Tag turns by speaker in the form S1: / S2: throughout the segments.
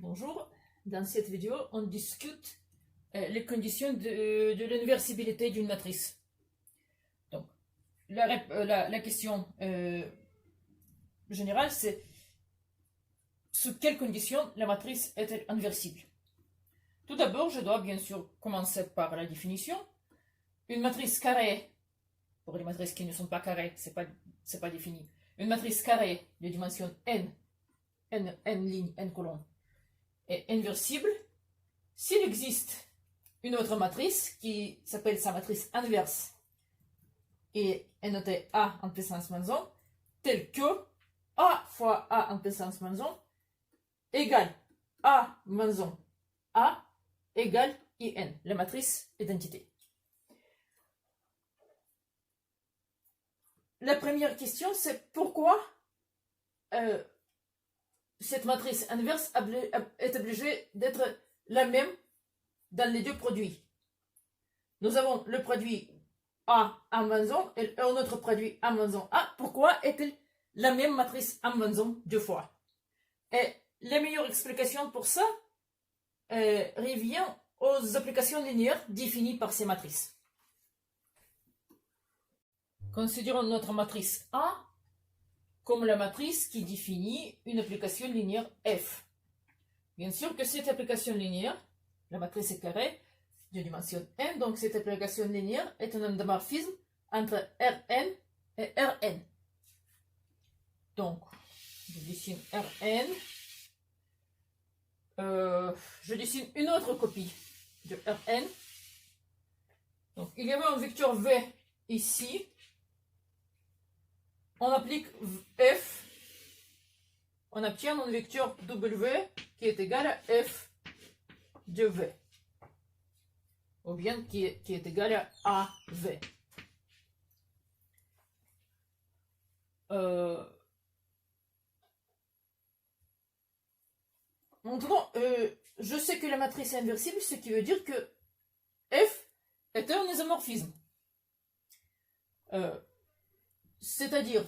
S1: Bonjour, dans cette vidéo, on discute les conditions de l'inversibilité d'une matrice. Donc, la question générale, c'est sous quelles conditions la matrice est-elle inversible? Tout d'abord, je dois bien sûr commencer par la définition. Une matrice carrée, pour les matrices qui ne sont pas carrées, c'est pas défini. Une matrice carrée de dimension n lignes, n colonnes, est inversible s'il existe une autre matrice qui s'appelle sa matrice inverse et est notée A en puissance moins 1, telle que A fois A en puissance moins 1 égale A moins 1 A égale IN, la matrice identité. La première question, c'est pourquoi cette matrice inverse est obligée d'être la même dans les deux produits. Nous avons le produit A en moins 1 et un autre produit A moins 1 A. Pourquoi est-elle la même matrice A moins 1 deux fois? Et la meilleure explication pour ça revient aux applications linéaires définies par ces matrices. Considérons notre matrice A comme la matrice qui définit une application linéaire F. Bien sûr que cette application linéaire, la matrice est carrée de dimension n, donc cette application linéaire est un endomorphisme entre Rn et Rn. Donc, je dessine Rn. Je dessine une autre copie de Rn. Donc, il y avait un vecteur V ici. On applique F, on obtient un vecteur W qui est égal à F de V, ou bien qui est égal à AV. Maintenant, je sais que la matrice est inversible, ce qui veut dire que F est un isomorphisme. C'est-à-dire,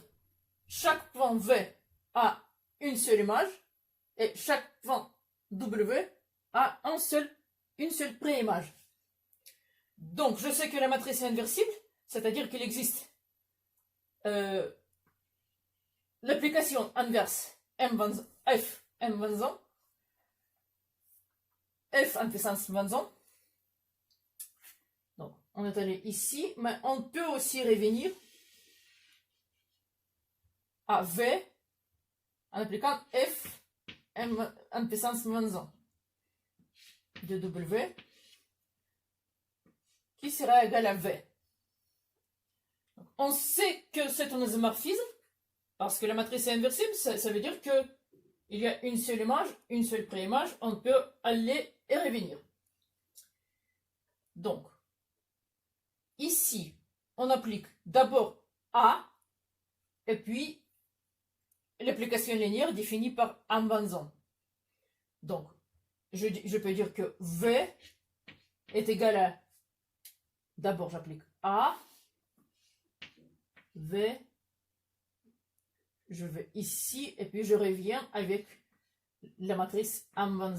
S1: chaque point V a une seule image et chaque point W a une seule préimage. Donc, je sais que la matrice est inversible, c'est-à-dire qu'il existe l'application inverse F M20 F en puissance 20. Donc, on est allé ici, mais on peut aussi revenir à V en appliquant F M en puissance moins 1 de W qui sera égal à V. Donc, on sait que c'est un isomorphisme parce que la matrice est inversible, ça veut dire que il y a une seule image, une seule préimage, on peut aller et revenir. Donc, ici, on applique d'abord A et puis l'application linéaire définie par A moins 1. Donc, je peux dire que V est égal à, d'abord j'applique A, V, je vais ici, et puis je reviens avec la matrice A moins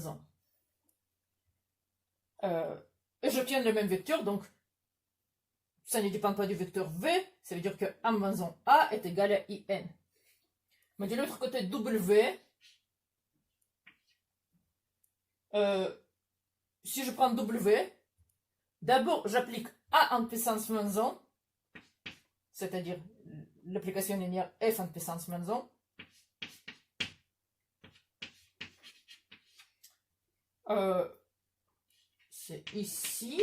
S1: 1. Et j'obtiens le même vecteur, donc ça ne dépend pas du vecteur V, ça veut dire que A moins 1 A est égal à IN. Mais de l'autre côté, W, si je prends W, d'abord j'applique A en puissance moins 1, c'est-à-dire l'application linéaire F en puissance moins 1. C'est ici.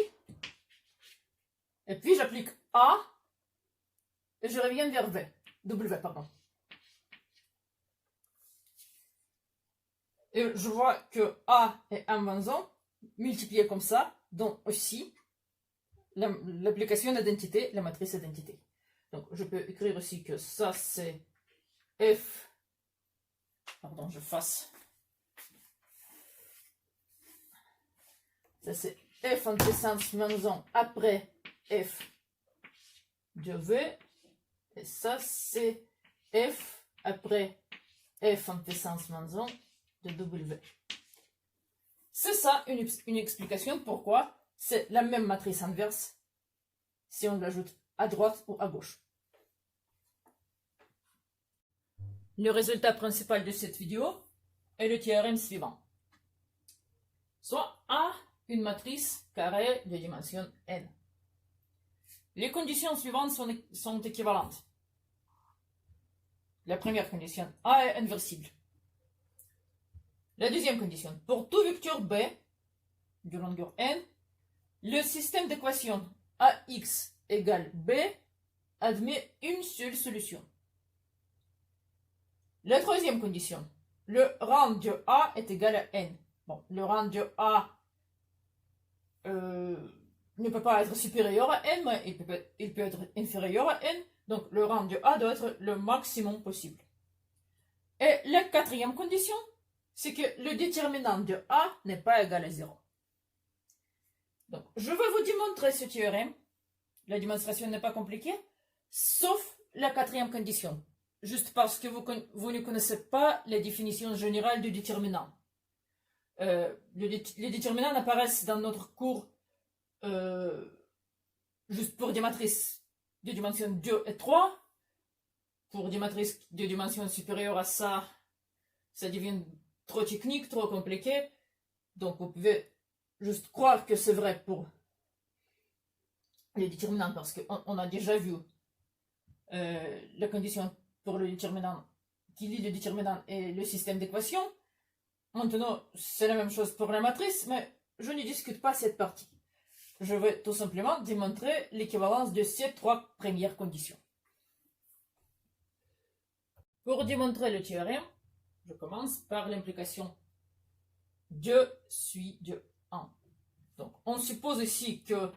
S1: Et puis j'applique A et je reviens vers W, pardon. Et je vois que A et A moins 1 multipliés comme ça dont aussi l'application d'identité, la matrice identité. Donc je peux écrire aussi que ça c'est F, pardon, je fasse. Ça c'est F en puissance moins 1 après F de V. Et ça c'est F après F en puissance moins 1 de W. C'est ça une explication pourquoi c'est la même matrice inverse si on l'ajoute à droite ou à gauche. Le résultat principal de cette vidéo est le théorème suivant. Soit A, une matrice carrée de dimension n. Les conditions suivantes sont équivalentes. La première condition, A est inversible. La deuxième condition, pour tout vecteur B de longueur n, le système d'équation AX égale B admet une seule solution. La troisième condition, le rang de A est égal à n. Bon, le rang de A ne peut pas être supérieur à n, mais il peut être inférieur à n. Donc, le rang de A doit être le maximum possible. Et la quatrième condition, c'est que le déterminant de A n'est pas égal à 0. Donc, je vais vous démontrer ce théorème. La démonstration n'est pas compliquée, sauf la quatrième condition. Juste parce que vous ne connaissez pas la définition générale du déterminant. Les déterminants apparaissent dans notre cours juste pour des matrices de dimension 2 et 3. Pour des matrices de dimension supérieure à ça, ça devient trop technique, trop compliqué. Donc vous pouvez juste croire que c'est vrai pour les déterminants parce qu'on a déjà vu la condition pour le déterminant qui lie le déterminant et le système d'équation. Maintenant, c'est la même chose pour la matrice, mais je ne discute pas cette partie. Je vais tout simplement démontrer l'équivalence de ces trois premières conditions. Pour démontrer le théorème, je commence par l'implication 2 suit de 1. Donc, on suppose ici que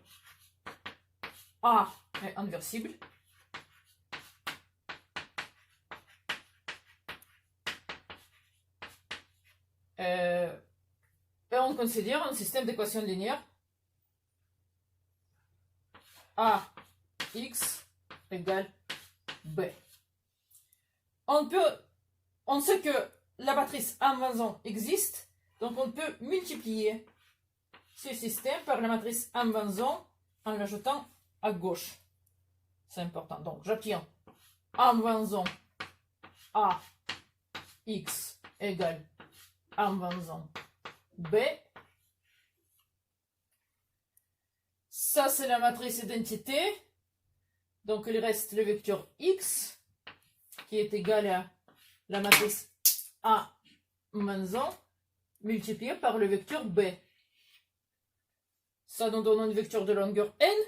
S1: A est inversible. Et on considère un système d'équations linéaires AX égale B. On sait que la matrice A-1 existe, donc on peut multiplier ce système par la matrice A-1 en l'ajoutant à gauche. C'est important. Donc j'obtiens A-1 AX égale A-1 B. Ça, c'est la matrice identité. Donc, il reste le vecteur X qui est égal à la matrice A moins 1 multiplié par le vecteur B. Ça nous donne un vecteur de longueur n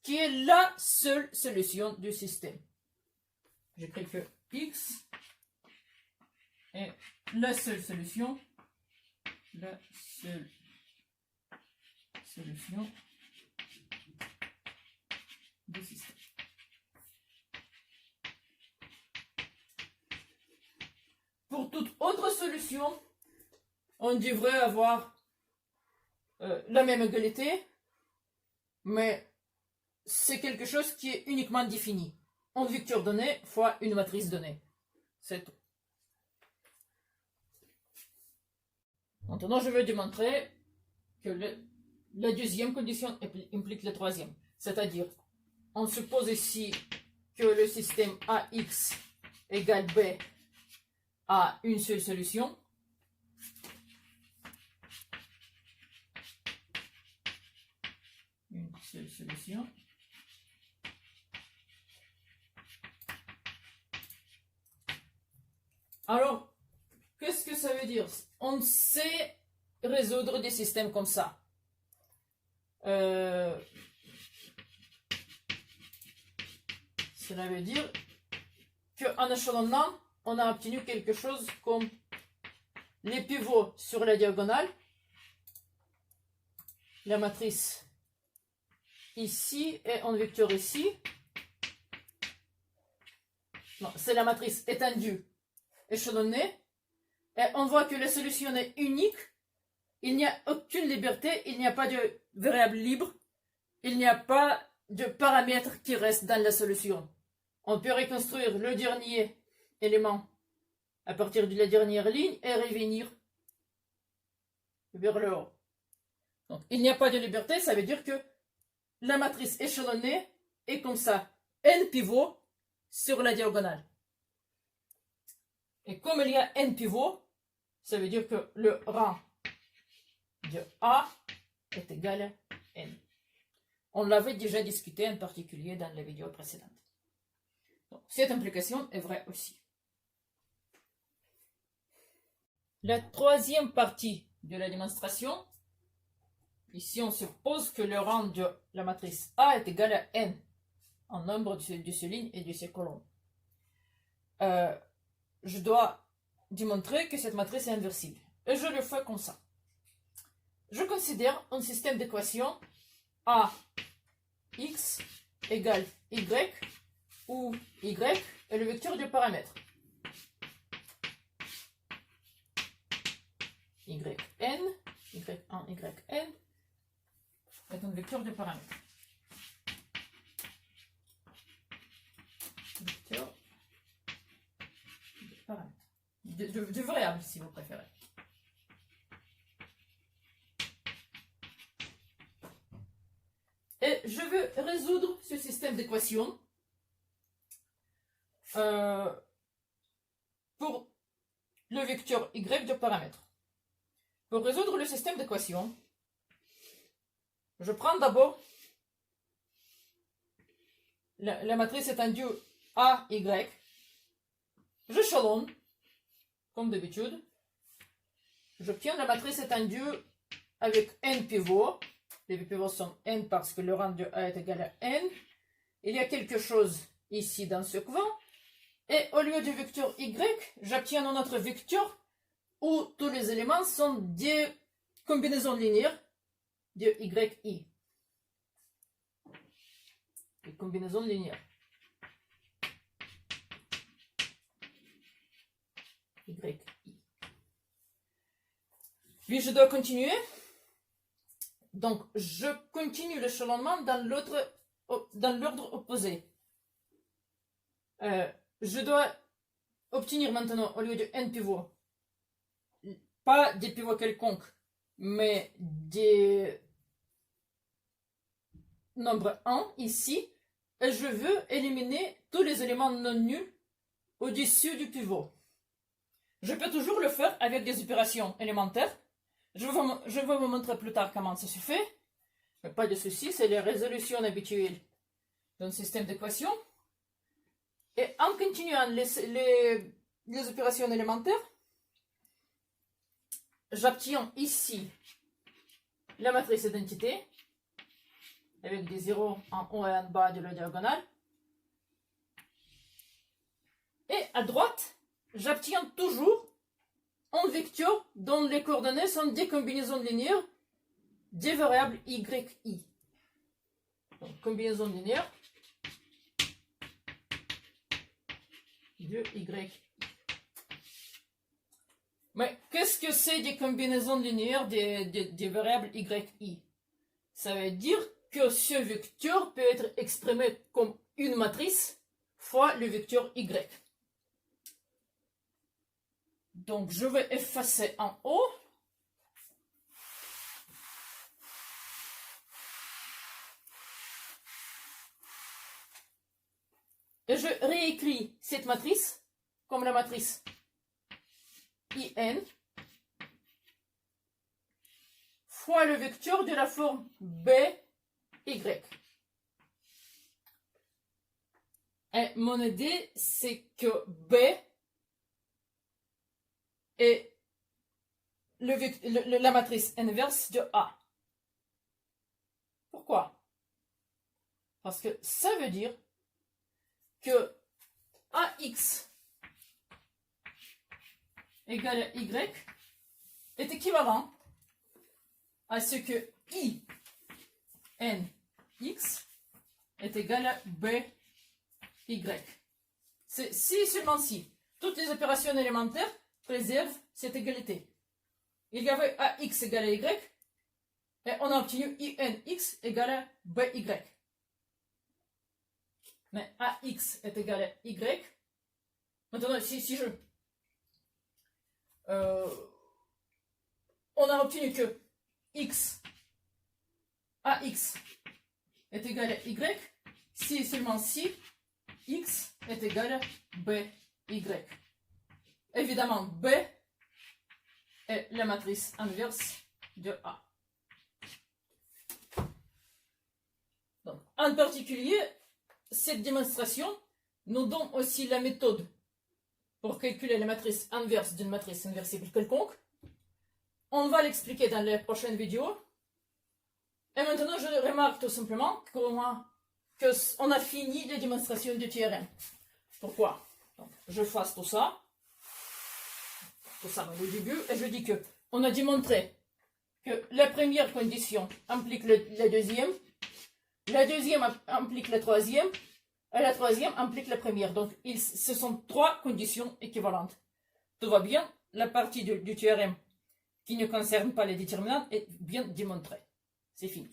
S1: qui est la seule solution du système. J'écris que X est la seule solution. La seule solution du système. Pour toute autre solution, on devrait avoir la même égalité, mais c'est quelque chose qui est uniquement défini. Un vecteur donné fois une matrice donnée. C'est tout. Maintenant, je vais démontrer que la deuxième condition implique la troisième. C'est-à-dire, on suppose ici que le système AX égale B a une seule solution. Une seule solution. Alors, qu'est-ce que ça veut dire? On sait résoudre des systèmes comme ça. Cela veut dire qu'en échelonnant, on a obtenu quelque chose comme les pivots sur la diagonale, la matrice ici et un vecteur ici. Non, c'est la matrice étendue, échelonnée. Et on voit que la solution est unique. Il n'y a aucune liberté, il n'y a pas de variable libre, il n'y a pas de paramètres qui restent dans la solution. On peut reconstruire le dernier élément à partir de la dernière ligne et revenir vers le haut. Donc, il n'y a pas de liberté, ça veut dire que la matrice échelonnée est comme ça, n pivots sur la diagonale. Et comme il y a n pivots, ça veut dire que le rang de A est égal à n. On l'avait déjà discuté en particulier dans la vidéo précédente. Donc, cette implication est vraie aussi. La troisième partie de la démonstration, ici on suppose que le rang de la matrice A est égal à n en nombre de ces lignes et de ces colonnes. Je dois démontrer que cette matrice est inversible. Et je le fais comme ça. Je considère un système d'équations A x égale y, où y est le vecteur du paramètre. Yn, yn, yn est un vecteur de paramètres. Vecteur de paramètres. De variables, si vous préférez. Et je veux résoudre ce système d'équations pour le vecteur y de paramètres. Pour résoudre le système d'équations, je prends d'abord la matrice étendue A, Y. J'échelonne, comme d'habitude. J'obtiens la matrice étendue avec n pivots. Les pivots sont n parce que le rang de A est égal à n. Il y a quelque chose ici dans ce couvent. Et au lieu du vecteur Y, j'obtiens un autre vecteur où tous les éléments sont des combinaisons linéaires de YI. Des combinaisons linéaires. YI. Puis je dois continuer. Donc, je continue l'échelonnement dans l'ordre opposé. Je dois obtenir maintenant, au lieu de n pivots, pas des pivots quelconques, mais des nombres 1 ici. Et je veux éliminer tous les éléments non nuls au-dessus du pivot. Je peux toujours le faire avec des opérations élémentaires. Je vais vous montrer plus tard comment ça se fait. Mais pas de souci, c'est la résolution habituelle d'un système d'équations. Et en continuant les opérations élémentaires, j'obtiens ici la matrice d'identité avec des zéros en haut et en bas de la diagonale. Et à droite, j'obtiens toujours un vecteur dont les coordonnées sont des combinaisons linéaires des variables yi. Donc, combinaison linéaire de y. Mais qu'est-ce que c'est des combinaisons linéaires des variables yi? Ça veut dire que ce vecteur peut être exprimé comme une matrice fois le vecteur y. Donc, je vais effacer en haut. Et je réécris cette matrice comme la matrice IN fois le vecteur de la forme BY. Et mon idée, c'est que B est la matrice inverse de A. Pourquoi? Parce que ça veut dire que AX égale à Y est équivalent à ce que INX est égal à BY. C'est si seulement si toutes les opérations élémentaires préservent cette égalité. Il y avait AX égale à Y et on a obtenu INX égale à BY. Mais AX est égal à Y. Maintenant, si je on a obtenu que x, ax est égal à y, si et seulement si x est égal à by. Évidemment, B est la matrice inverse de A. Donc, en particulier, cette démonstration nous donne aussi la méthode pour calculer la matrice inverse d'une matrice inversible quelconque. On va l'expliquer dans les prochaines vidéos. Et maintenant, je remarque tout simplement qu'on a fini les démonstrations du théorème. Pourquoi? Donc, je fasse tout ça au début, et je dis que on a démontré que la première condition implique la deuxième implique la troisième, et la troisième implique la première. Donc, ce sont trois conditions équivalentes. Tout va bien, la partie du théorème qui ne concerne pas les déterminantes est bien démontrée. C'est fini.